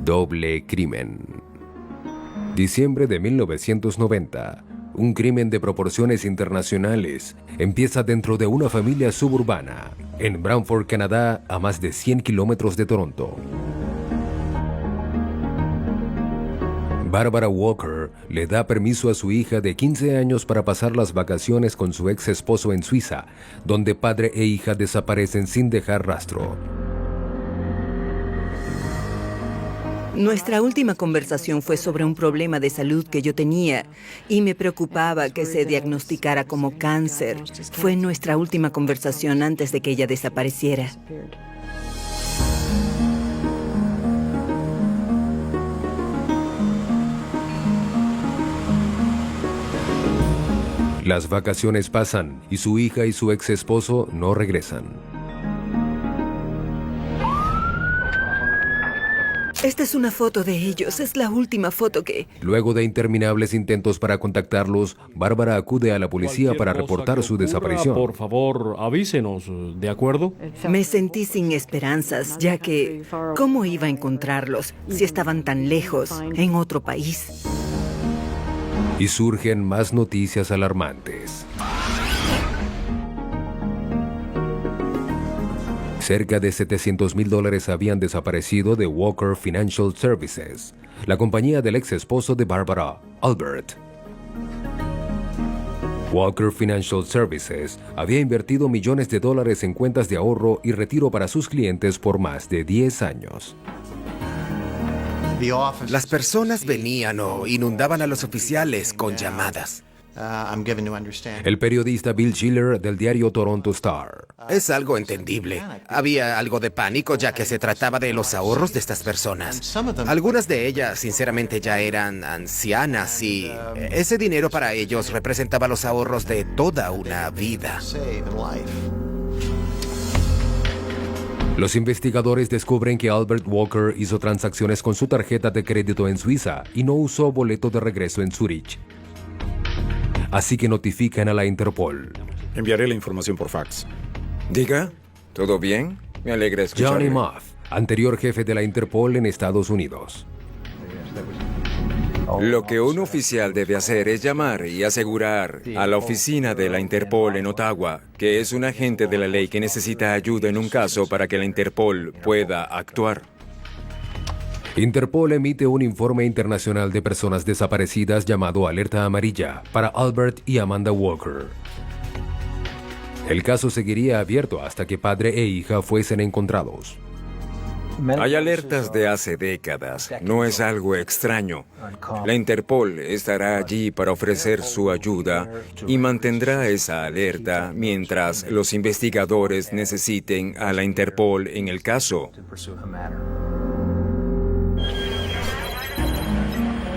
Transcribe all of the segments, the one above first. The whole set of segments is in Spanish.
Doble crimen. Diciembre de 1990. Un crimen de proporciones internacionales empieza dentro de una familia suburbana, en Brantford, Canadá, a más de 100 kilómetros de Toronto. Barbara Walker le da permiso a su hija de 15 años para pasar las vacaciones con su ex esposo en Suiza, donde padre e hija desaparecen sin dejar rastro. Nuestra última conversación fue sobre un problema de salud que yo tenía y me preocupaba que se diagnosticara como cáncer. Fue nuestra última conversación antes de que ella desapareciera. Las vacaciones pasan y su hija y su ex esposo no regresan. Esta es una foto de ellos, es la última foto que... Luego de interminables intentos para contactarlos, Bárbara acude a la policía para reportar su desaparición. Por favor, avísenos, ¿de acuerdo? Me sentí sin esperanzas, ya que... ¿Cómo iba a encontrarlos si estaban tan lejos, en otro país? Y surgen más noticias alarmantes. Cerca de $700,000 habían desaparecido de Walker Financial Services, la compañía del ex esposo de Barbara, Albert. Walker Financial Services había invertido millones de dólares en cuentas de ahorro y retiro para sus clientes por más de 10 años. Las personas venían o inundaban a los oficiales con llamadas. El periodista Bill Schiller del diario Toronto Star. Es algo entendible. Había algo de pánico ya que se trataba de los ahorros de estas personas. Algunas de ellas, sinceramente, ya eran ancianas y ese dinero para ellos representaba los ahorros de toda una vida. Los investigadores descubren que Albert Walker hizo transacciones con su tarjeta de crédito en Suiza y no usó boleto de regreso en Zúrich. Así que notifican a la Interpol. Enviaré la información por fax. Diga, ¿todo bien? Me alegra escucharle. Johnny Moth, anterior jefe de la Interpol en Estados Unidos. Lo que un oficial debe hacer es llamar y asegurar a la oficina de la Interpol en Ottawa que es un agente de la ley que necesita ayuda en un caso para que la Interpol pueda actuar. Interpol emite un informe internacional de personas desaparecidas llamado Alerta Amarilla para Albert y Amanda Walker. El caso seguiría abierto hasta que padre e hija fuesen encontrados. Hay alertas de hace décadas, no es algo extraño. La Interpol estará allí para ofrecer su ayuda y mantendrá esa alerta mientras los investigadores necesiten a la Interpol en el caso.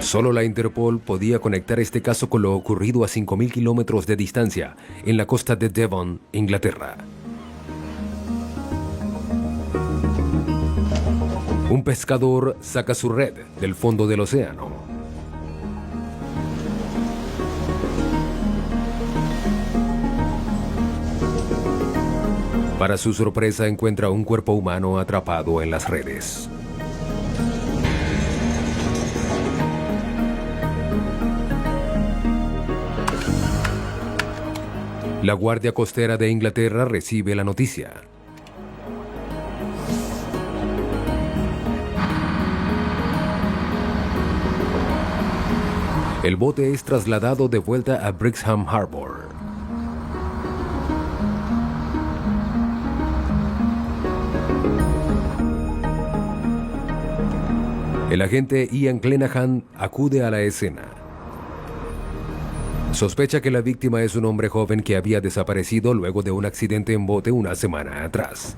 Solo la Interpol podía conectar este caso con lo ocurrido a 5.000 kilómetros de distancia, en la costa de Devon, Inglaterra. Un pescador saca su red del fondo del océano. Para su sorpresa, encuentra un cuerpo humano atrapado en las redes. La Guardia Costera de Inglaterra recibe la noticia. El bote es trasladado de vuelta a Brixham Harbour. El agente Ian Clenaghan acude a la escena. Sospecha que la víctima es un hombre joven que había desaparecido luego de un accidente en bote una semana atrás.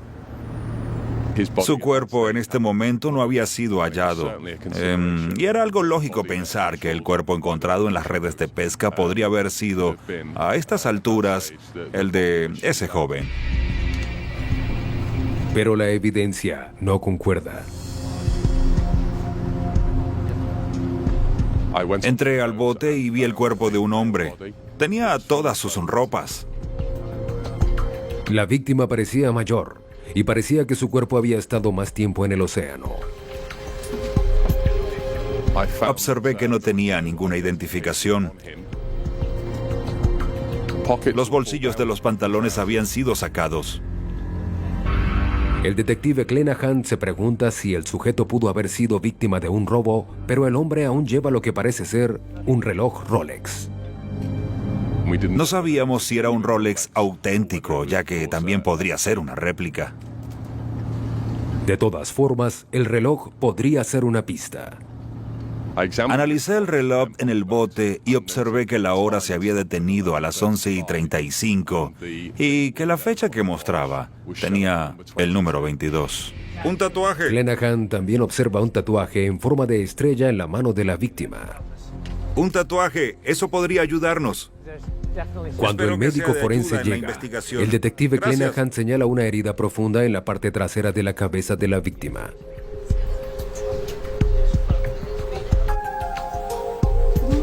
Su cuerpo en este momento no había sido hallado. Y era algo lógico pensar que el cuerpo encontrado en las redes de pesca podría haber sido, a estas alturas, el de ese joven. Pero la evidencia no concuerda. Entré al bote y vi el cuerpo de un hombre. Tenía todas sus ropas. La víctima parecía mayor y parecía que su cuerpo había estado más tiempo en el océano. Observé que no tenía ninguna identificación. Los bolsillos de los pantalones habían sido sacados. El detective Clenaghan se pregunta si el sujeto pudo haber sido víctima de un robo, pero el hombre aún lleva lo que parece ser un reloj Rolex. No sabíamos si era un Rolex auténtico, ya que también podría ser una réplica. De todas formas, el reloj podría ser una pista. Analicé el reloj en el bote y observé que la hora se había detenido a las 11:35 y que la fecha que mostraba tenía el número 22. ¡Un tatuaje! Clenaghan también observa un tatuaje en forma de estrella en la mano de la víctima. ¡Un tatuaje! Eso podría ayudarnos. Cuando Espero el que médico sea de forense ayuda en la llega, investigación. el detective Gracias. Clenaghan señala una herida profunda en la parte trasera de la cabeza de la víctima.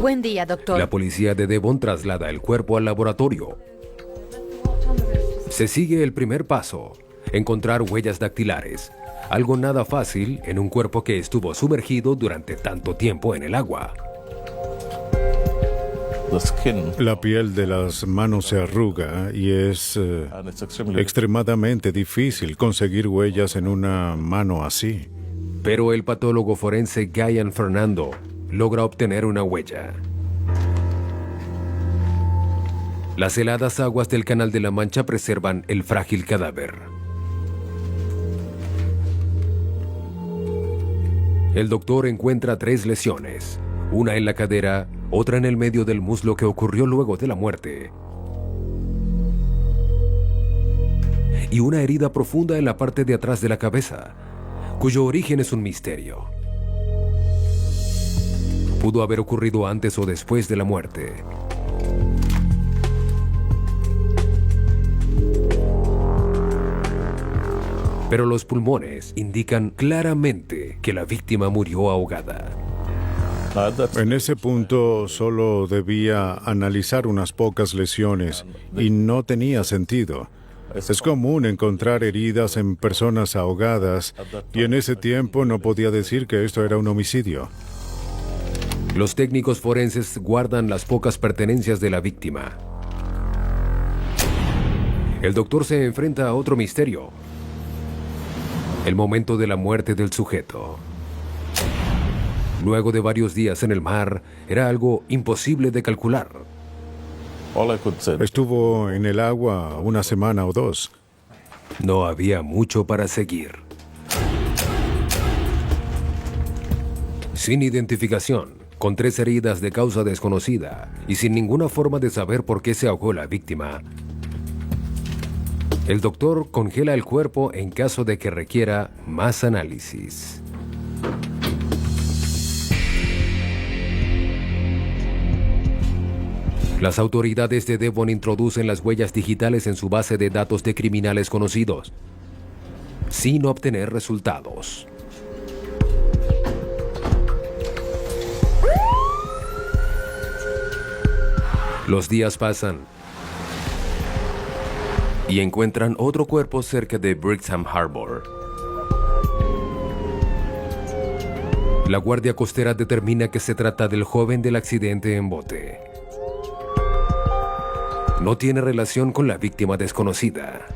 Buen día, doctor. La policía de Devon traslada el cuerpo al laboratorio. Se sigue el primer paso, encontrar huellas dactilares, algo nada fácil en un cuerpo que estuvo sumergido durante tanto tiempo en el agua. La piel de las manos se arruga y es extremadamente difícil conseguir huellas en una mano así. Pero el patólogo forense Guyan Fernando logra obtener una huella. Las heladas aguas del Canal de la Mancha preservan el frágil cadáver. El doctor encuentra 3 lesiones, una en la cadera, otra en el medio del muslo que ocurrió luego de la muerte, y una herida profunda en la parte de atrás de la cabeza, cuyo origen es un misterio. Pudo haber ocurrido antes o después de la muerte. Pero los pulmones indican claramente que la víctima murió ahogada. En ese punto solo debía analizar unas pocas lesiones y no tenía sentido. Es común encontrar heridas en personas ahogadas y en ese tiempo no podía decir que esto era un homicidio. Los técnicos forenses guardan las pocas pertenencias de la víctima. El doctor se enfrenta a otro misterio: el momento de la muerte del sujeto. Luego de varios días en el mar, era algo imposible de calcular. Estuvo en el agua una semana o 2. No había mucho para seguir. Sin identificación, con 3 heridas de causa desconocida y sin ninguna forma de saber por qué se ahogó la víctima, el doctor congela el cuerpo en caso de que requiera más análisis. Las autoridades de Devon introducen las huellas digitales en su base de datos de criminales conocidos, sin obtener resultados. Los días pasan y encuentran otro cuerpo cerca de Brixham Harbor. La Guardia Costera determina que se trata del joven del accidente en bote. No tiene relación con la víctima desconocida.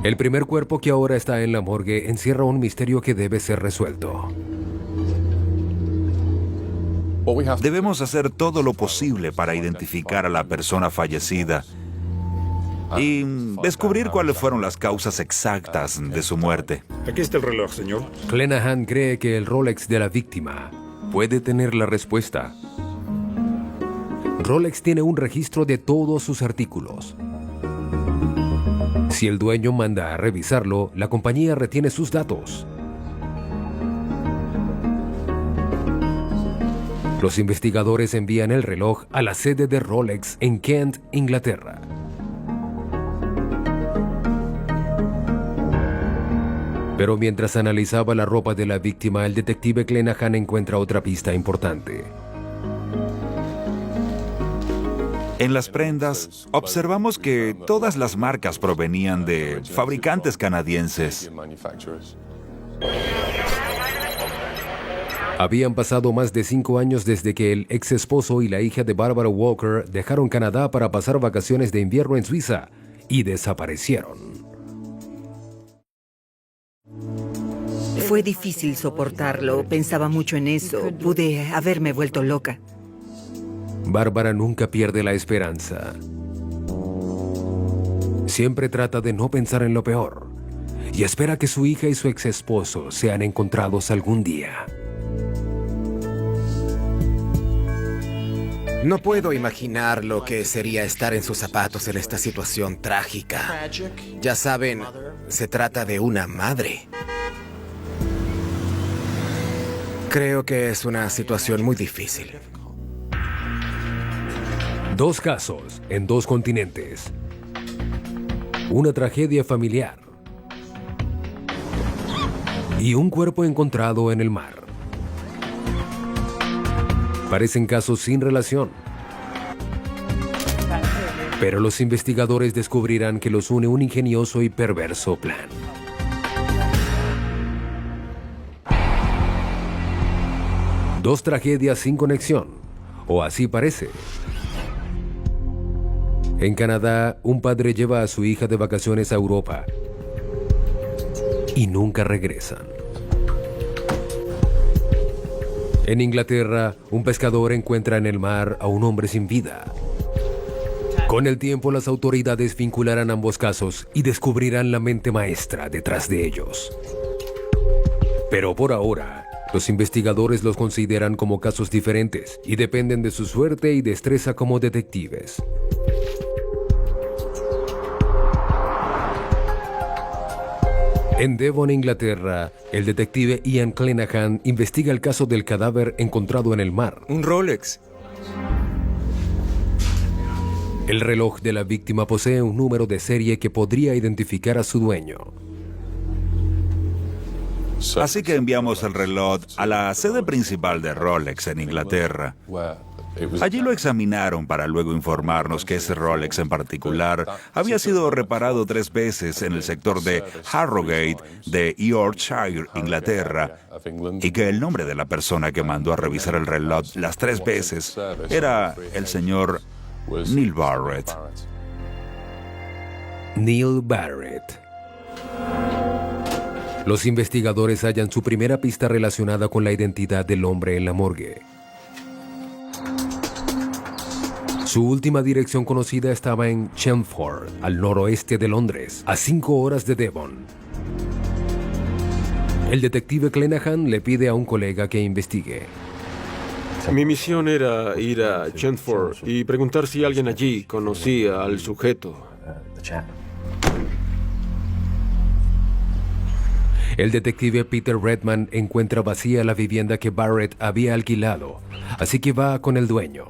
El primer cuerpo que ahora está en la morgue encierra un misterio que debe ser resuelto. Debemos hacer todo lo posible para identificar a la persona fallecida y descubrir cuáles fueron las causas exactas de su muerte. Aquí está el reloj, señor. Clenaghan cree que el Rolex de la víctima puede tener la respuesta. Rolex tiene un registro de todos sus artículos. Si el dueño manda a revisarlo, la compañía retiene sus datos. Los investigadores envían el reloj a la sede de Rolex en Kent, Inglaterra. Pero mientras analizaba la ropa de la víctima, el detective Clenaghan encuentra otra pista importante. En las prendas, observamos que todas las marcas provenían de fabricantes canadienses. Habían pasado más de 5 años desde que el ex esposo y la hija de Barbara Walker dejaron Canadá para pasar vacaciones de invierno en Suiza y desaparecieron. Fue difícil soportarlo, pensaba mucho en eso, pude haberme vuelto loca. Bárbara nunca pierde la esperanza. Siempre trata de no pensar en lo peor y espera que su hija y su ex esposo sean encontrados algún día. No puedo imaginar lo que sería estar en sus zapatos en esta situación trágica. Ya saben, se trata de una madre. Creo que es una situación muy difícil. 2 casos en 2 continentes. Una tragedia familiar. Y un cuerpo encontrado en el mar. Parecen casos sin relación. Pero los investigadores descubrirán que los une un ingenioso y perverso plan. Dos tragedias sin conexión, o así parece. En Canadá, un padre lleva a su hija de vacaciones a Europa y nunca regresan. En Inglaterra, un pescador encuentra en el mar a un hombre sin vida. Con el tiempo, las autoridades vincularán ambos casos y descubrirán la mente maestra detrás de ellos. Pero por ahora, los investigadores los consideran como casos diferentes y dependen de su suerte y destreza como detectives. En Devon, Inglaterra, el detective Ian Clenaghan investiga el caso del cadáver encontrado en el mar. Un Rolex. El reloj de la víctima posee un número de serie que podría identificar a su dueño. Así que enviamos el reloj a la sede principal de Rolex en Inglaterra. Allí lo examinaron para luego informarnos que ese Rolex en particular había sido reparado 3 veces en el sector de Harrogate de Yorkshire, Inglaterra, y que el nombre de la persona que mandó a revisar el reloj las 3 veces era el señor Neil Barrett. Neil Barrett. Los investigadores hallan su primera pista relacionada con la identidad del hombre en la morgue. Su última dirección conocida estaba en Chelmsford, al noroeste de Londres, a 5 horas de Devon. El detective Clenaghan le pide a un colega que investigue. Mi misión era ir a Chelmsford y preguntar si alguien allí conocía al sujeto. El detective Peter Redman encuentra vacía la vivienda que Barrett había alquilado, así que va con el dueño.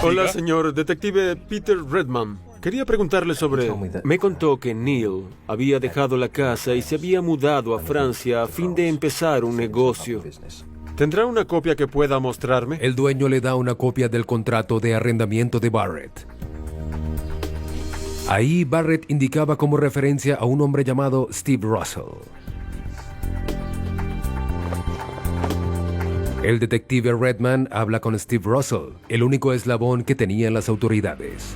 Hola, señor detective Peter Redman. Quería preguntarle sobre... Me contó que Neil había dejado la casa y se había mudado a Francia a fin de empezar un negocio. ¿Tendrá una copia que pueda mostrarme? El dueño le da una copia del contrato de arrendamiento de Barrett. Ahí Barrett indicaba como referencia a un hombre llamado Steve Russell. El detective Redman habla con Steve Russell, el único eslabón que tenían las autoridades.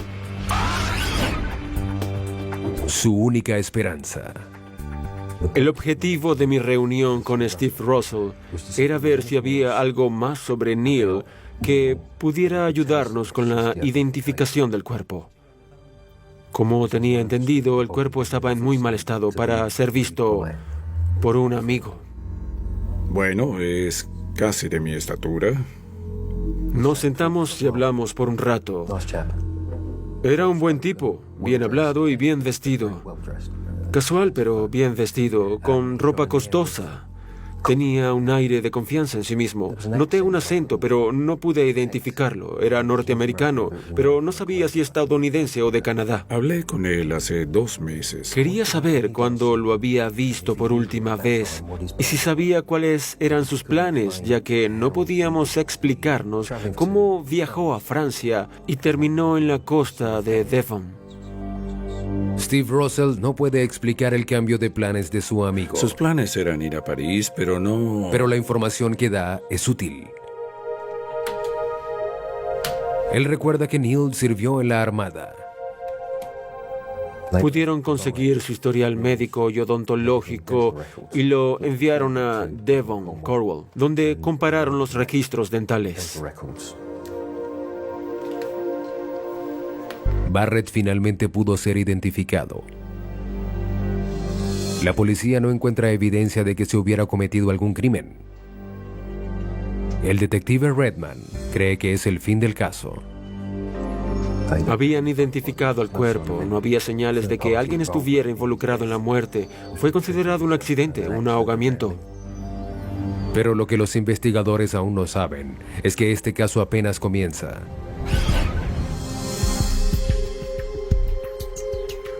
Su única esperanza. El objetivo de mi reunión con Steve Russell era ver si había algo más sobre Neil que pudiera ayudarnos con la identificación del cuerpo. Como tenía entendido, el cuerpo estaba en muy mal estado para ser visto por un amigo. Bueno, es casi de mi estatura. Nos sentamos y hablamos por un rato. Era un buen tipo, bien hablado y bien vestido. Casual, pero bien vestido, con ropa costosa. Tenía un aire de confianza en sí mismo. Noté un acento, pero no pude identificarlo. Era norteamericano, pero no sabía si estadounidense o de Canadá. Hablé con él hace 2 meses. Quería saber cuándo lo había visto por última vez y si sabía cuáles eran sus planes, ya que no podíamos explicarnos cómo viajó a Francia y terminó en la costa de Devon. Steve Russell no puede explicar el cambio de planes de su amigo. Sus planes eran ir a París, pero no... Pero la información que da es útil. Él recuerda que Neil sirvió en la Armada. Pudieron conseguir su historial médico y odontológico y lo enviaron a Devon, Cornwall, donde compararon los registros dentales. Barrett finalmente pudo ser identificado. La policía no encuentra evidencia de que se hubiera cometido algún crimen. El detective Redman cree que es el fin del caso. Habían identificado el cuerpo, no había señales de que alguien estuviera involucrado en la muerte. Fue considerado un accidente, un ahogamiento. Pero lo que los investigadores aún no saben es que este caso apenas comienza.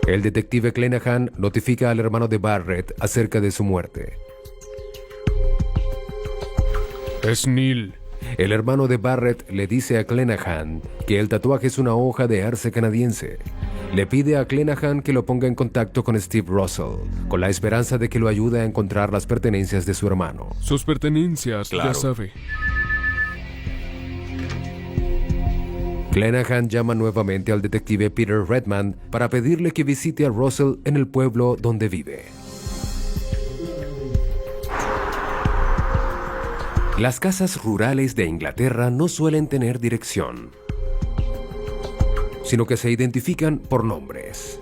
El detective Clenaghan notifica al hermano de Barrett acerca de su muerte. Es Neil. El hermano de Barrett le dice a Clenaghan que el tatuaje es una hoja de arce canadiense. Le pide a Clenaghan que lo ponga en contacto con Steve Russell, con la esperanza de que lo ayude a encontrar las pertenencias de su hermano. Sus pertenencias, Claro. ya sabe. Clenaghan llama nuevamente al detective Peter Redman para pedirle que visite a Russell en el pueblo donde vive. Las casas rurales de Inglaterra no suelen tener dirección, sino que se identifican por nombres.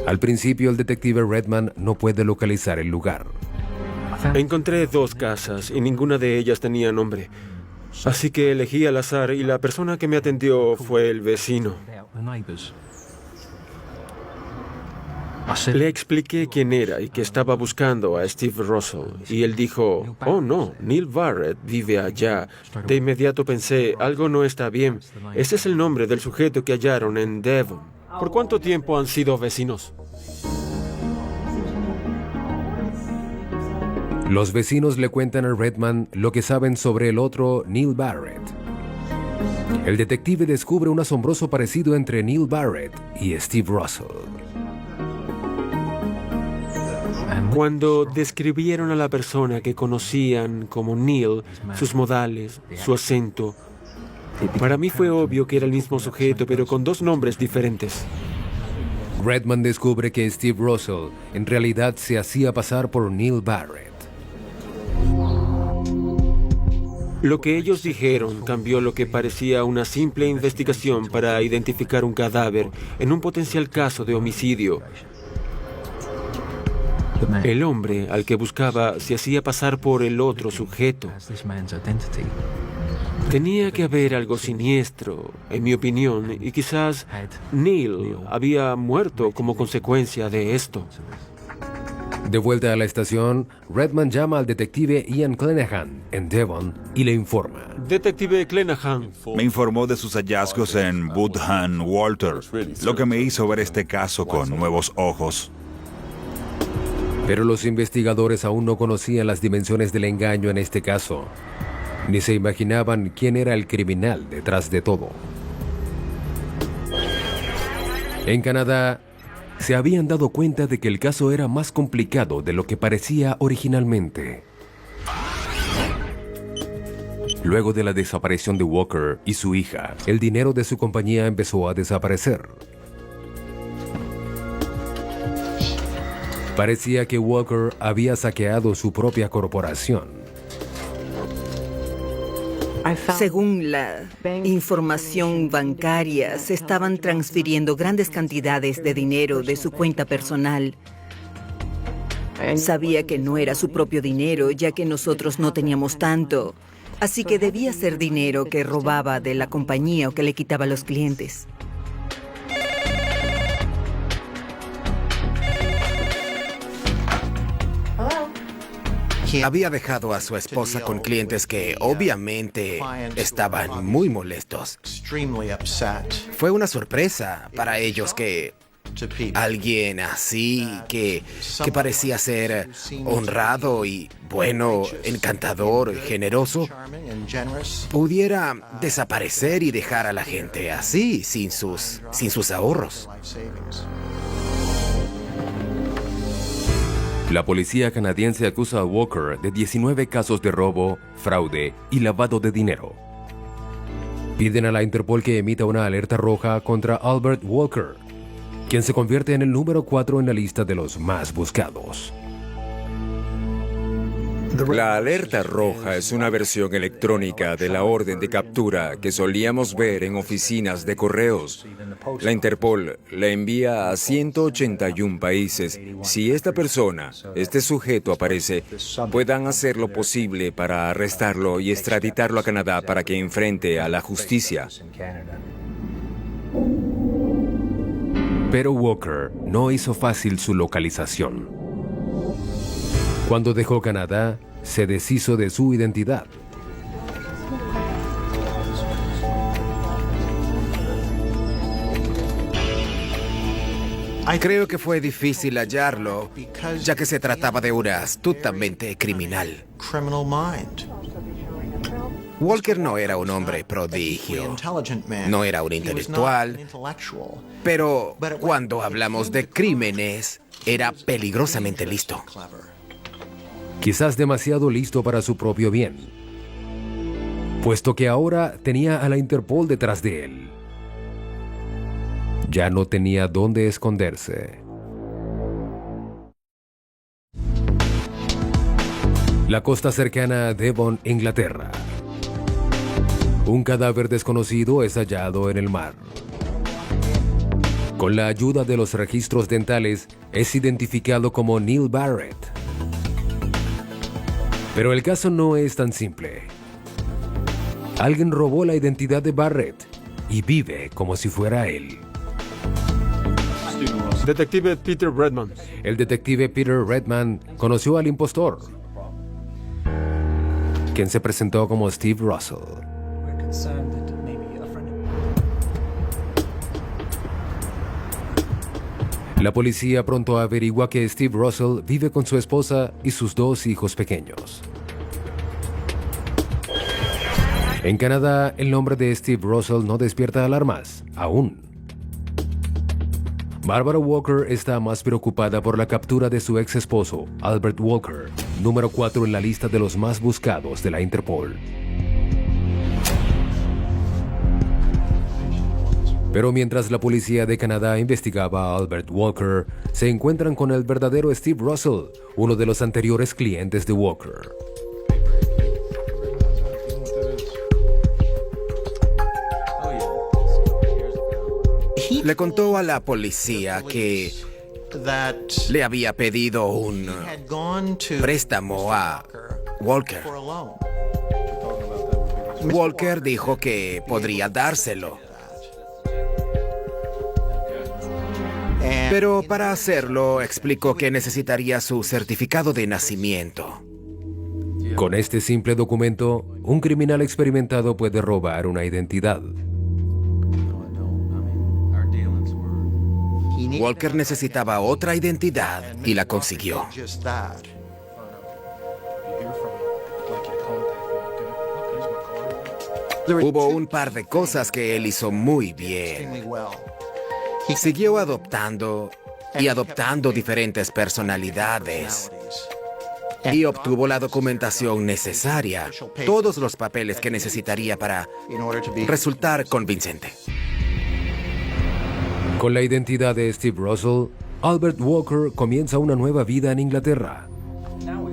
Al principio, el detective Redman no puede localizar el lugar. Encontré 2 casas y ninguna de ellas tenía nombre. Así que elegí al azar y la persona que me atendió fue el vecino. Le expliqué quién era y que estaba buscando a Steve Russell. Y él dijo, oh no, Neil Barrett vive allá. De inmediato pensé, algo no está bien. Ese es el nombre del sujeto que hallaron en Devon. ¿Por cuánto tiempo han sido vecinos? Los vecinos le cuentan a Redman lo que saben sobre el otro Neil Barrett. El detective descubre un asombroso parecido entre Neil Barrett y Steve Russell. Cuando describieron a la persona que conocían como Neil, sus modales, su acento, para mí fue obvio que era el mismo sujeto, pero con 2 nombres diferentes. Redman descubre que Steve Russell en realidad se hacía pasar por Neil Barrett. Lo que ellos dijeron cambió lo que parecía una simple investigación para identificar un cadáver en un potencial caso de homicidio. El hombre al que buscaba se hacía pasar por el otro sujeto. Tenía que haber algo siniestro, en mi opinión, y quizás Neil había muerto como consecuencia de esto. De vuelta a la estación, Redman llama al detective Ian Clenaghan en Devon y le informa. Detective Clenaghan. Me informó de sus hallazgos en Woodham Walter, lo que me hizo ver este caso con nuevos ojos. Pero los investigadores aún no conocían las dimensiones del engaño en este caso, ni se imaginaban quién era el criminal detrás de todo. En Canadá, se habían dado cuenta de que el caso era más complicado de lo que parecía originalmente. Luego de la desaparición de Walker y su hija, el dinero de su compañía empezó a desaparecer. Parecía que Walker había saqueado su propia corporación. Según la información bancaria, se estaban transfiriendo grandes cantidades de dinero de su cuenta personal. Sabía que no era su propio dinero, ya que nosotros no teníamos tanto. Así que debía ser dinero que robaba de la compañía o que le quitaba a los clientes. Había dejado a su esposa con clientes que obviamente estaban muy molestos. Fue una sorpresa para ellos que alguien así, que parecía ser honrado y bueno, encantador, generoso, pudiera desaparecer y dejar a la gente así, sin sus ahorros. La policía canadiense acusa a Walker de 19 casos de robo, fraude y lavado de dinero. Piden a la Interpol que emita una alerta roja contra Albert Walker, quien se convierte en el número 4 en la lista de los más buscados. La alerta roja es una versión electrónica de la orden de captura que solíamos ver en oficinas de correos. La Interpol la envía a 181 países. Si esta persona, este sujeto aparece, puedan hacer lo posible para arrestarlo y extraditarlo a Canadá para que enfrente a la justicia. Pero Walker no hizo fácil su localización. Cuando dejó Canadá, se deshizo de su identidad. Creo que fue difícil hallarlo, ya que se trataba de una astuta mente criminal. Walker no era un hombre prodigio, no era un intelectual, pero cuando hablamos de crímenes, era peligrosamente listo. Quizás demasiado listo para su propio bien, puesto que ahora tenía a la Interpol detrás de él. Ya no tenía dónde esconderse. La costa cercana a Devon, Inglaterra. Un cadáver desconocido es hallado en el mar. Con la ayuda de los registros dentales, es identificado como Neil Barrett. Pero el caso no es tan simple. Alguien robó la identidad de Barrett y vive como si fuera él. Detective Peter Redman. El detective Peter Redman conoció al impostor, quien se presentó como Steve Russell. La policía pronto averigua que Steve Russell vive con su esposa y sus 2 hijos pequeños. En Canadá, el nombre de Steve Russell no despierta alarmas, aún. Barbara Walker está más preocupada por la captura de su ex esposo, Albert Walker, número 4 en la lista de los más buscados de la Interpol. Pero mientras la policía de Canadá investigaba a Albert Walker, se encuentran con el verdadero Steve Russell, uno de los anteriores clientes de Walker. Le contó a la policía que le había pedido un préstamo a Walker. Walker dijo que podría dárselo. Pero para hacerlo, explicó que necesitaría su certificado de nacimiento. Con este simple documento, un criminal experimentado puede robar una identidad. Walker necesitaba otra identidad y la consiguió. Hubo un par de cosas que él hizo muy bien. Siguió adoptando y adoptando diferentes personalidades. Y obtuvo la documentación necesaria, todos los papeles que necesitaría para resultar convincente. Con la identidad de Steve Russell, Albert Walker comienza una nueva vida en Inglaterra.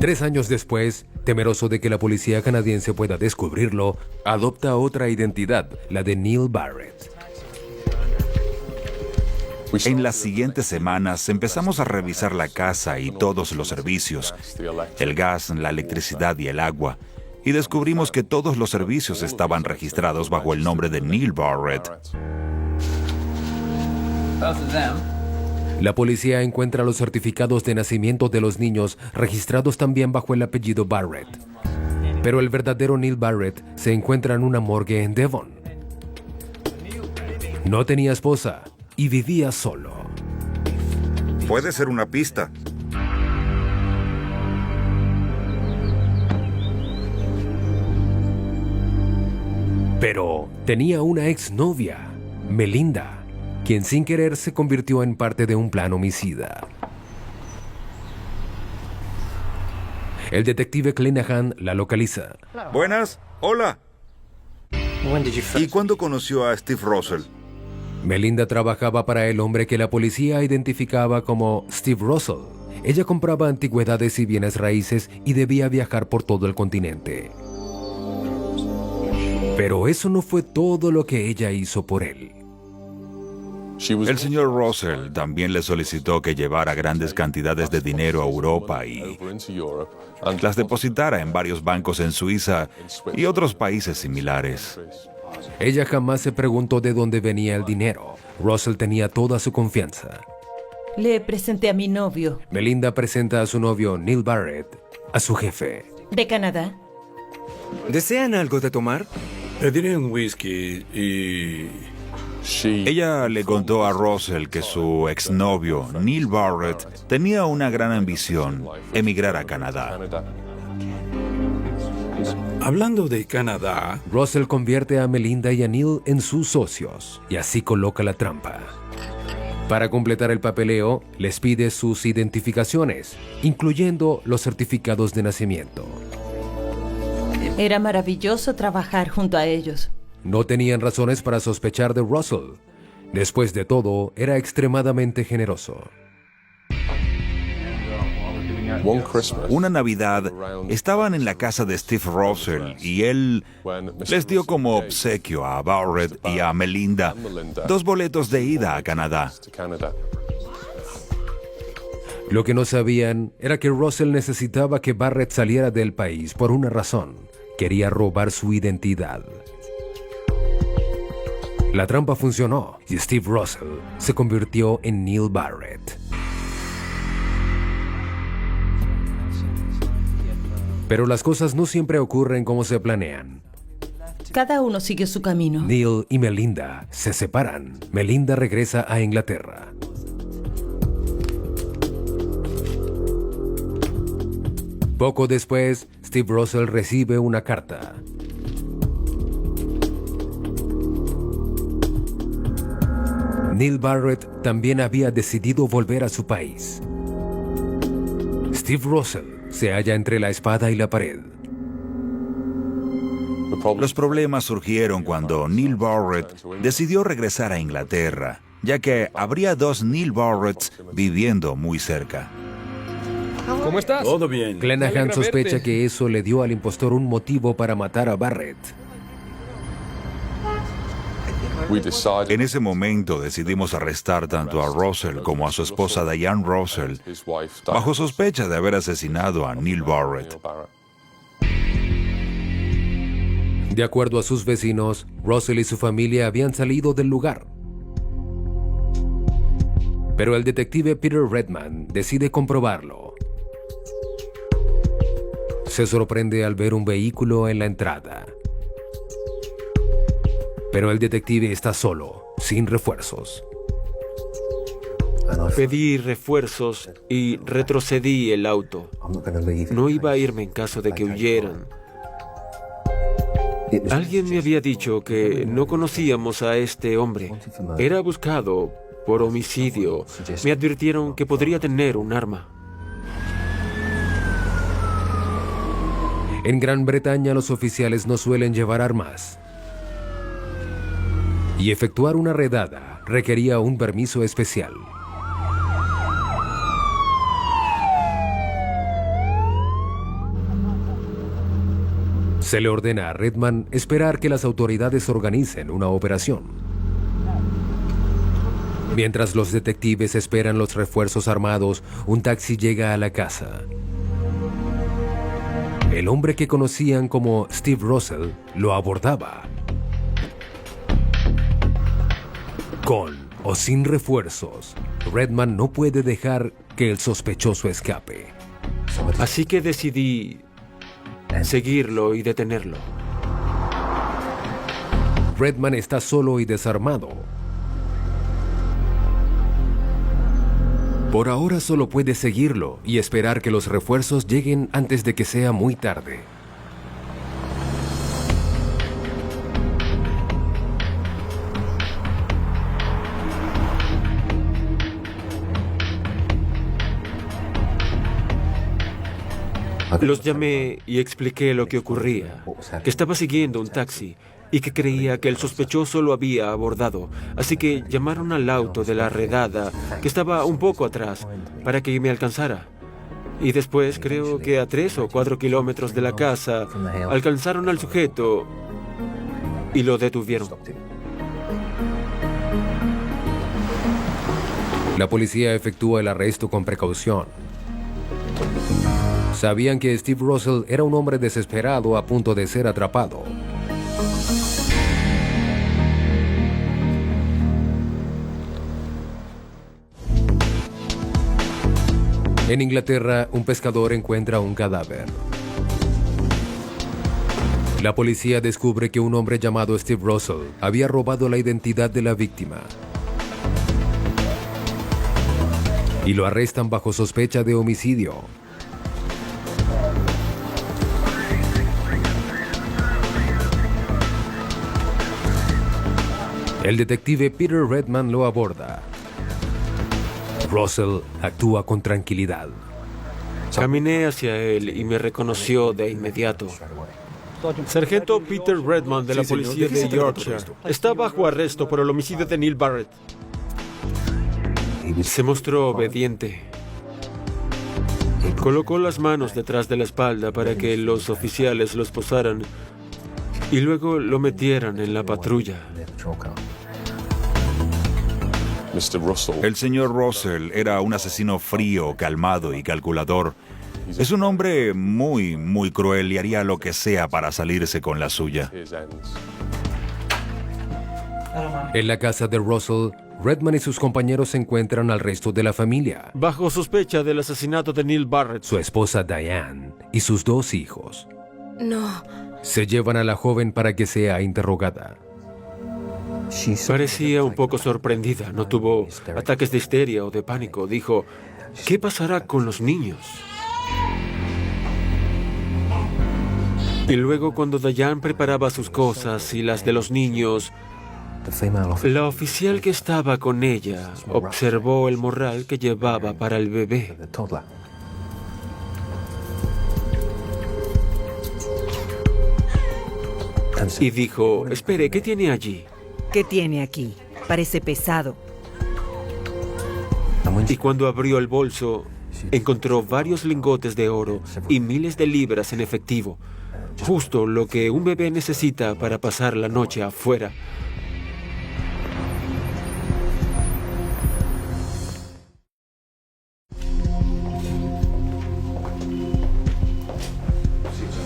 3 años después, temeroso de que la policía canadiense pueda descubrirlo, adopta otra identidad, la de Neil Barrett. En las siguientes semanas empezamos a revisar la casa y todos los servicios, el gas, la electricidad y el agua, y descubrimos que todos los servicios estaban registrados bajo el nombre de Neil Barrett. La policía encuentra los certificados de nacimiento de los niños registrados también bajo el apellido Barrett. Pero el verdadero Neil Barrett se encuentra en una morgue en Devon. No tenía esposa y vivía solo. Puede ser una pista. Pero tenía una exnovia, Melinda, quien sin querer se convirtió en parte de un plan homicida. El detective Clanahan la localiza. Buenas. Hola. ¿Y cuándo conoció a Steve Russell? Melinda trabajaba para el hombre que la policía identificaba como Steve Russell. Ella compraba antigüedades y bienes raíces y debía viajar por todo el continente. Pero eso no fue todo lo que ella hizo por él. El señor Russell también le solicitó que llevara grandes cantidades de dinero a Europa y las depositara en varios bancos en Suiza y otros países similares. Ella jamás se preguntó de dónde venía el dinero. Russell tenía toda su confianza. Le presenté a mi novio. Melinda presenta a su novio Neil Barrett a su jefe. ¿De Canadá? ¿Desean algo de tomar? Pediré un whisky y... Ella le contó a Russell que su exnovio, Neil Barrett, tenía una gran ambición, emigrar a Canadá. Hablando de Canadá... Russell convierte a Melinda y a Neil en sus socios y así coloca la trampa. Para completar el papeleo, les pide sus identificaciones, incluyendo los certificados de nacimiento. Era maravilloso trabajar junto a ellos. No tenían razones para sospechar de Russell. Después de todo, era extremadamente generoso. Una Navidad, estaban en la casa de Steve Russell y él les dio como obsequio a Barrett y a Melinda 2 boletos de ida a Canadá. Lo que no sabían era que Russell necesitaba que Barrett saliera del país por una razón. Quería robar su identidad. La trampa funcionó y Steve Russell se convirtió en Neil Barrett. Pero las cosas no siempre ocurren como se planean. Cada uno sigue su camino. Neil y Melinda se separan. Melinda regresa a Inglaterra. Poco después, Steve Russell recibe una carta. Neil Barrett también había decidido volver a su país. Steve Russell se halla entre la espada y la pared. Los problemas surgieron cuando Neil Barrett decidió regresar a Inglaterra, ya que habría 2 Neil Barretts viviendo muy cerca. ¿Cómo estás? Todo bien. Clanahan sospecha que eso le dio al impostor un motivo para matar a Barrett. En ese momento decidimos arrestar tanto a Russell como a su esposa Diane Russell bajo sospecha de haber asesinado a Neil Barrett. De acuerdo a sus vecinos, Russell y su familia habían salido del lugar. Pero el detective Peter Redman decide comprobarlo. Se sorprende al ver un vehículo en la entrada. Pero el detective está solo, sin refuerzos. Pedí refuerzos y retrocedí el auto. No iba a irme en caso de que huyeran. Alguien me había dicho que no conocíamos a este hombre. Era buscado por homicidio. Me advirtieron que podría tener un arma. En Gran Bretaña los oficiales no suelen llevar armas. Y efectuar una redada requería un permiso especial. Se le ordena a Redman esperar que las autoridades organicen una operación. Mientras los detectives esperan los refuerzos armados, un taxi llega a la casa. El hombre que conocían como Steve Russell lo abordaba. Con o sin refuerzos, Redman no puede dejar que el sospechoso escape. Así que decidí seguirlo y detenerlo. Redman está solo y desarmado. Por ahora solo puede seguirlo y esperar que los refuerzos lleguen antes de que sea muy tarde. Los llamé y expliqué lo que ocurría, que estaba siguiendo un taxi y que creía que el sospechoso lo había abordado. Así que llamaron al auto de la redada, que estaba un poco atrás, para que me alcanzara. Y después, creo que a 3 o 4 kilómetros de la casa, alcanzaron al sujeto y lo detuvieron. La policía efectúa el arresto con precaución. Sabían que Steve Russell era un hombre desesperado a punto de ser atrapado. En Inglaterra, un pescador encuentra un cadáver. La policía descubre que un hombre llamado Steve Russell había robado la identidad de la víctima. Y lo arrestan bajo sospecha de homicidio. El detective Peter Redman lo aborda. Russell actúa con tranquilidad. Caminé hacia él y me reconoció de inmediato. Sargento Peter Redman de la policía de Yorkshire está bajo arresto por el homicidio de Neil Barrett. Se mostró obediente. Colocó las manos detrás de la espalda para que los oficiales lo esposaran y luego lo metieran en la patrulla. El señor Russell era un asesino frío, calmado y calculador. Es un hombre muy cruel y haría lo que sea para salirse con la suya. En la casa de Russell, Redman y sus compañeros encuentran al resto de la familia. Bajo sospecha del asesinato de Neil Barrett. Su esposa Diane y sus 2 hijos. No. Se llevan a la joven para que sea interrogada. Parecía un poco sorprendida. No tuvo ataques de histeria o de pánico. Dijo, ¿qué pasará con los niños? Y luego, cuando Diane preparaba sus cosas y las de los niños, la oficial que estaba con ella observó el morral que llevaba para el bebé. Y dijo, espere, ¿qué tiene allí? ¿Qué tiene aquí? Parece pesado. Y cuando abrió el bolso, encontró varios lingotes de oro y miles de libras en efectivo. Justo lo que un bebé necesita para pasar la noche afuera.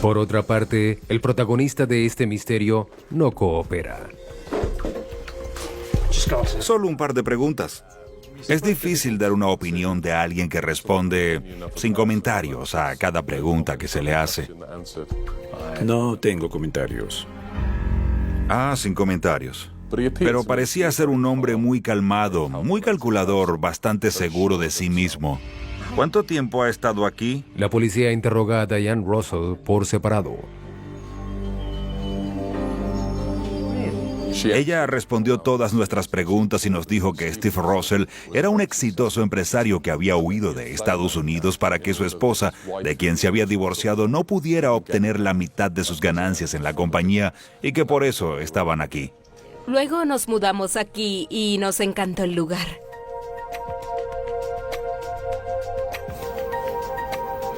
Por otra parte, el protagonista de este misterio no coopera. Solo un par de preguntas. Es difícil dar una opinión de alguien que responde sin comentarios a cada pregunta que se le hace. No tengo comentarios. Sin comentarios. Pero parecía ser un hombre muy calmado, muy calculador, bastante seguro de sí mismo. ¿Cuánto tiempo ha estado aquí? La policía interroga a Diane Russell por separado. Ella respondió todas nuestras preguntas y nos dijo que Steve Russell era un exitoso empresario que había huido de Estados Unidos para que su esposa, de quien se había divorciado, no pudiera obtener la mitad de sus ganancias en la compañía y que por eso estaban aquí. Luego nos mudamos aquí y nos encantó el lugar.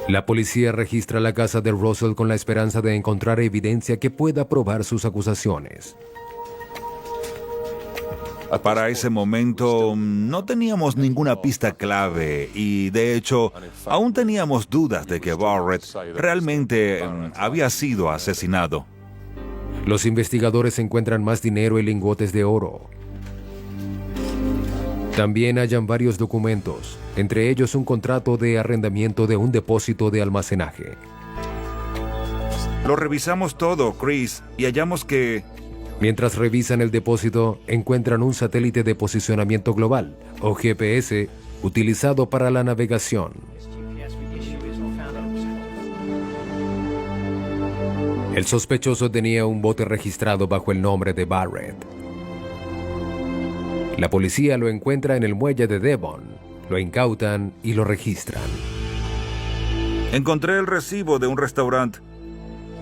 La policía registra la casa de Russell con la esperanza de encontrar evidencia que pueda probar sus acusaciones. Para ese momento no teníamos ninguna pista clave y, de hecho, aún teníamos dudas de que Barrett realmente había sido asesinado. Los investigadores encuentran más dinero y lingotes de oro. También hallan varios documentos, entre ellos un contrato de arrendamiento de un depósito de almacenaje. Lo revisamos todo, Chris, y hallamos que... Mientras revisan el depósito, encuentran un satélite de posicionamiento global, o GPS, utilizado para la navegación. El sospechoso tenía un bote registrado bajo el nombre de Barrett. La policía lo encuentra en el muelle de Devon, lo incautan y lo registran. Encontré el recibo de un restaurante.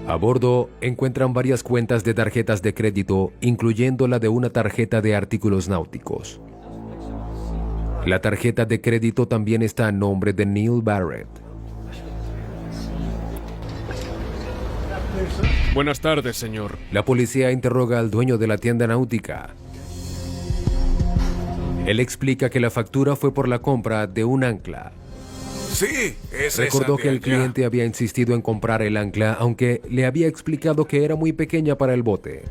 A bordo encuentran varias cuentas de tarjetas de crédito, incluyendo la de una tarjeta de artículos náuticos. La tarjeta de crédito también está a nombre de Neil Barrett. Buenas tardes, señor. La policía interroga al dueño de la tienda náutica. Él explica que la factura fue por la compra de un ancla. Sí, es Recordó esa que de el allá. cliente había insistido en comprar el ancla, aunque le había explicado que era muy pequeña para el bote.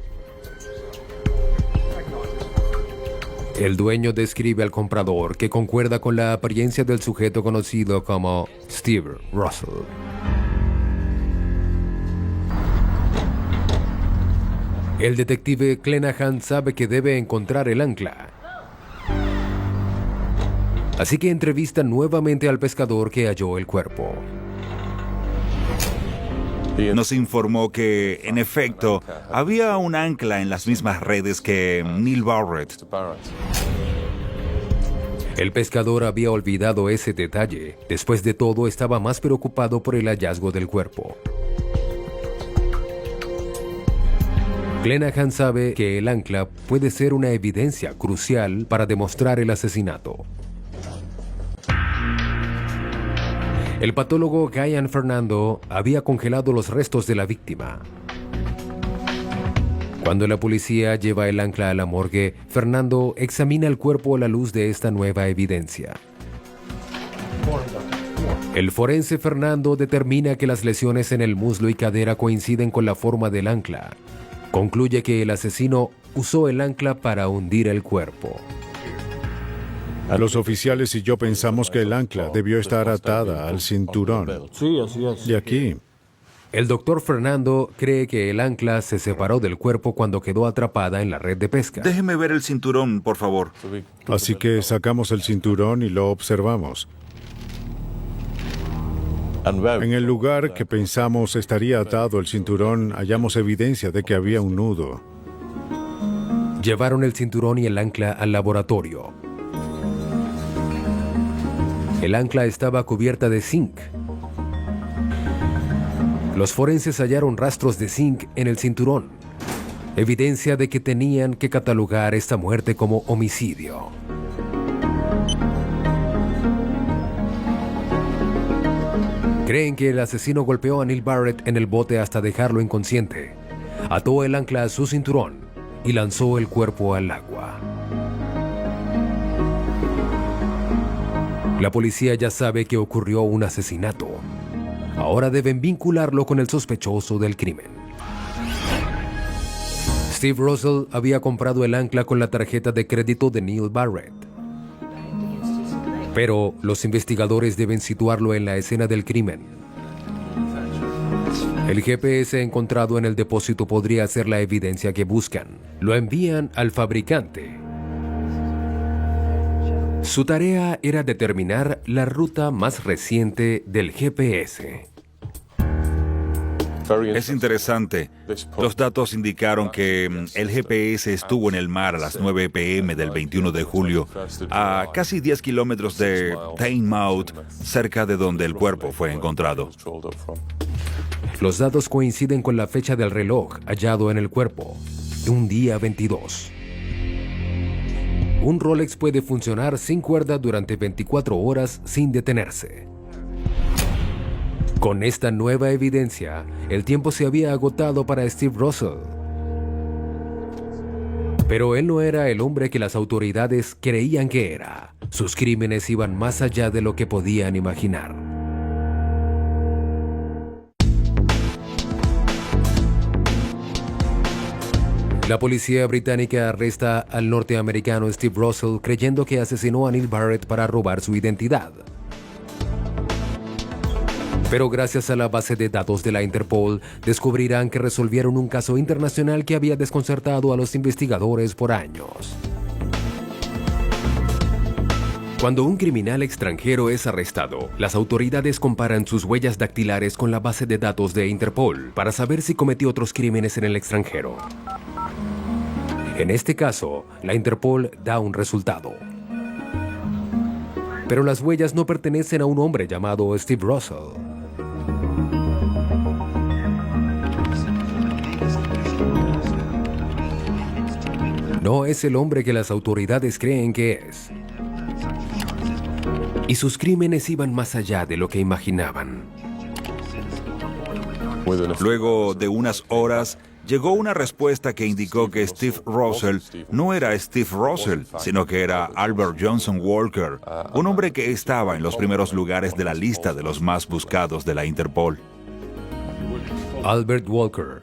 El dueño describe al comprador, que concuerda con la apariencia del sujeto conocido como Steve Russell. El detective Clenaghan sabe que debe encontrar el ancla. Así que entrevista nuevamente al pescador que halló el cuerpo. Nos informó que, en efecto, había un ancla en las mismas redes que Neil Barrett. El pescador había olvidado ese detalle. Después de todo, estaba más preocupado por el hallazgo del cuerpo. Clenaghan sabe que el ancla puede ser una evidencia crucial para demostrar el asesinato. El patólogo Guyan Fernando había congelado los restos de la víctima. Cuando la policía lleva el ancla a la morgue, Fernando examina el cuerpo a la luz de esta nueva evidencia. El forense Fernando determina que las lesiones en el muslo y cadera coinciden con la forma del ancla. Concluye que el asesino usó el ancla para hundir el cuerpo. Los oficiales y yo pensamos que el ancla debió estar atada al cinturón. Sí, así es. De aquí. El doctor Fernando cree que el ancla se separó del cuerpo cuando quedó atrapada en la red de pesca. Déjeme ver el cinturón, por favor. Así que sacamos el cinturón y lo observamos. En el lugar que pensamos estaría atado el cinturón, hallamos evidencia de que había un nudo. Llevaron el cinturón y el ancla al laboratorio. El ancla estaba cubierta de zinc. Los forenses hallaron rastros de zinc en el cinturón, evidencia de que tenían que catalogar esta muerte como homicidio. Creen que el asesino golpeó a Neil Barrett en el bote hasta dejarlo inconsciente, ató el ancla a su cinturón y lanzó el cuerpo al agua. La policía ya sabe que ocurrió un asesinato. Ahora deben vincularlo con el sospechoso del crimen. Steve Russell había comprado el ancla con la tarjeta de crédito de Neil Barrett. Pero los investigadores deben situarlo en la escena del crimen. El GPS encontrado en el depósito podría ser la evidencia que buscan. Lo envían al fabricante. Su tarea era determinar la ruta más reciente del GPS. Es interesante. Los datos indicaron que el GPS estuvo en el mar a las 9 p.m. del 21 de julio, a casi 10 kilómetros de Teignmouth, cerca de donde el cuerpo fue encontrado. Los datos coinciden con la fecha del reloj hallado en el cuerpo, un día 22. Un Rolex puede funcionar sin cuerda durante 24 horas sin detenerse. Con esta nueva evidencia, el tiempo se había agotado para Steve Russell. Pero él no era el hombre que las autoridades creían que era. Sus crímenes iban más allá de lo que podían imaginar. La policía británica arresta al norteamericano Steve Russell creyendo que asesinó a Neil Barrett para robar su identidad. Pero gracias a la base de datos de la Interpol, descubrirán que resolvieron un caso internacional que había desconcertado a los investigadores por años. Cuando un criminal extranjero es arrestado, las autoridades comparan sus huellas dactilares con la base de datos de Interpol para saber si cometió otros crímenes en el extranjero. En este caso, la Interpol da un resultado. Pero las huellas no pertenecen a un hombre llamado Steve Russell. No es el hombre que las autoridades creen que es. Y sus crímenes iban más allá de lo que imaginaban. Luego de unas horas, llegó una respuesta que indicó que Steve Russell no era Steve Russell, sino que era Albert Johnson Walker, un hombre que estaba en los primeros lugares de la lista de los más buscados de la Interpol. Albert Walker,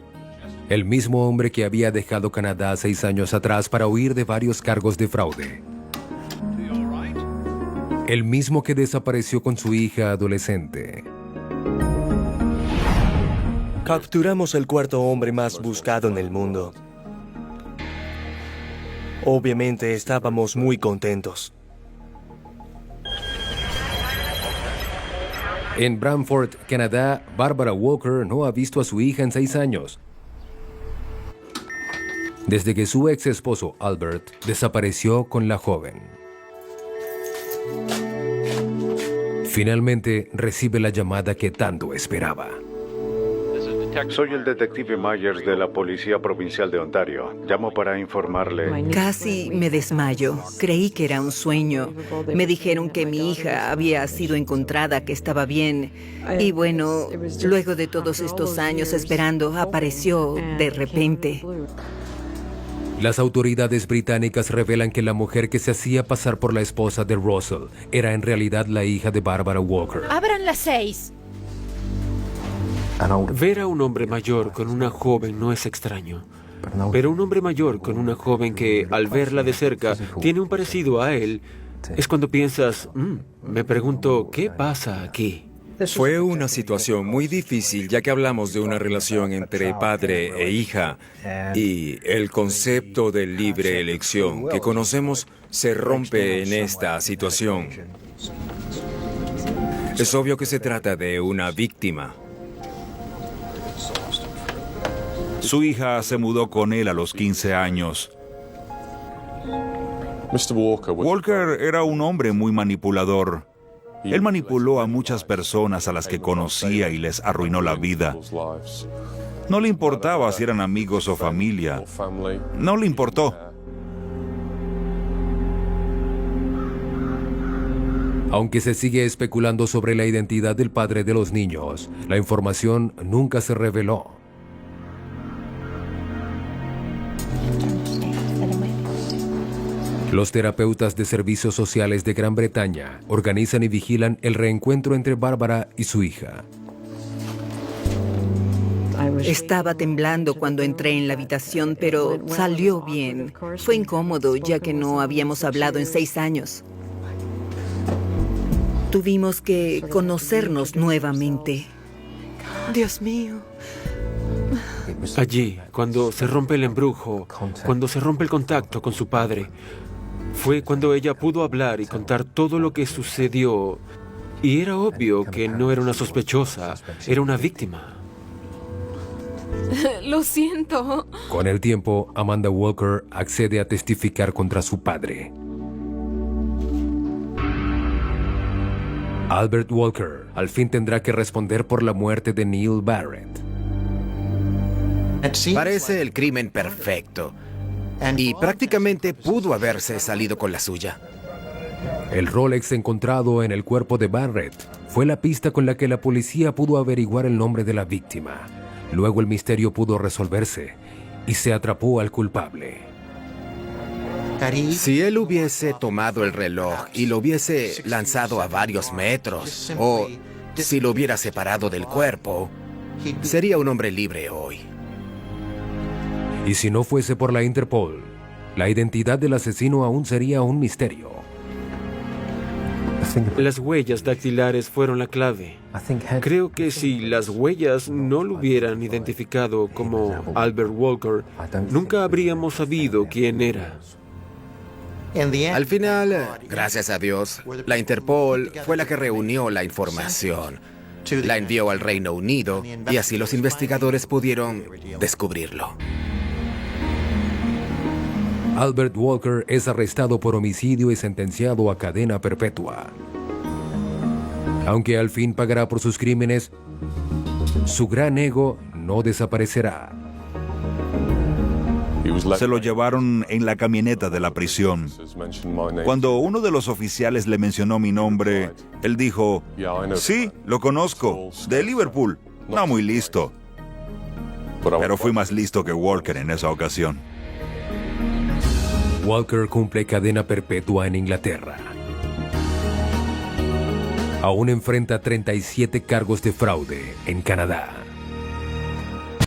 el mismo hombre que había dejado Canadá 6 años atrás para huir de varios cargos de fraude. El mismo que desapareció con su hija adolescente. Capturamos el cuarto hombre más buscado en el mundo. Obviamente estábamos muy contentos. En Brantford, Canadá, Barbara Walker no ha visto a su hija en 6 años. Desde que su ex esposo, Albert, desapareció con la joven. Finalmente recibe la llamada que tanto esperaba. Soy el detective Myers de la Policía Provincial de Ontario. Llamo para informarle. Casi me desmayo. Creí que era un sueño. Me dijeron que mi hija había sido encontrada, que estaba bien. Y bueno, luego de todos estos años esperando, apareció de repente. Las autoridades británicas revelan que la mujer que se hacía pasar por la esposa de Russell era en realidad la hija de Barbara Walker. Abran las 6. Ver a un hombre mayor con una joven no es extraño. Pero un hombre mayor con una joven que, al verla de cerca, tiene un parecido a él, es cuando piensas, me pregunto, ¿qué pasa aquí? Fue una situación muy difícil, ya que hablamos de una relación entre padre e hija, y el concepto de libre elección que conocemos se rompe en esta situación. Es obvio que se trata de una víctima. Su hija se mudó con él a los 15 años. Walker era un hombre muy manipulador. Él manipuló a muchas personas a las que conocía y les arruinó la vida. No le importaba si eran amigos o familia. No le importó. Aunque se sigue especulando sobre la identidad del padre de los niños, la información nunca se reveló. Los terapeutas de servicios sociales de Gran Bretaña organizan y vigilan el reencuentro entre Bárbara y su hija. Estaba temblando cuando entré en la habitación, pero salió bien. Fue incómodo, ya que no habíamos hablado en 6 años. Tuvimos que conocernos nuevamente. Dios mío. Allí, cuando se rompe el embrujo, cuando se rompe el contacto con su padre, fue cuando ella pudo hablar y contar todo lo que sucedió. Y era obvio que no era una sospechosa, era una víctima. Lo siento. Con el tiempo, Amanda Walker accede a testificar contra su padre. Albert Walker al fin tendrá que responder por la muerte de Neil Barrett. Parece el crimen perfecto. Y prácticamente pudo haberse salido con la suya. El Rolex encontrado en el cuerpo de Barrett fue la pista con la que la policía pudo averiguar el nombre de la víctima. Luego el misterio pudo resolverse y se atrapó al culpable. Si él hubiese tomado el reloj y lo hubiese lanzado a varios metros, o si lo hubiera separado del cuerpo, sería un hombre libre hoy. Y si no fuese por la Interpol, la identidad del asesino aún sería un misterio. Las huellas dactilares fueron la clave. Creo que si las huellas no lo hubieran identificado como Albert Walker, nunca habríamos sabido quién era. Al final, gracias a Dios, la Interpol fue la que reunió la información, la envió al Reino Unido y así los investigadores pudieron descubrirlo. Albert Walker es arrestado por homicidio y sentenciado a cadena perpetua. Aunque al fin pagará por sus crímenes, su gran ego no desaparecerá. Se lo llevaron en la camioneta de la prisión. Cuando uno de los oficiales le mencionó mi nombre, él dijo, sí, lo conozco, de Liverpool. No muy listo. Pero fui más listo que Walker en esa ocasión. Walker cumple cadena perpetua en Inglaterra. Aún enfrenta 37 cargos de fraude en Canadá.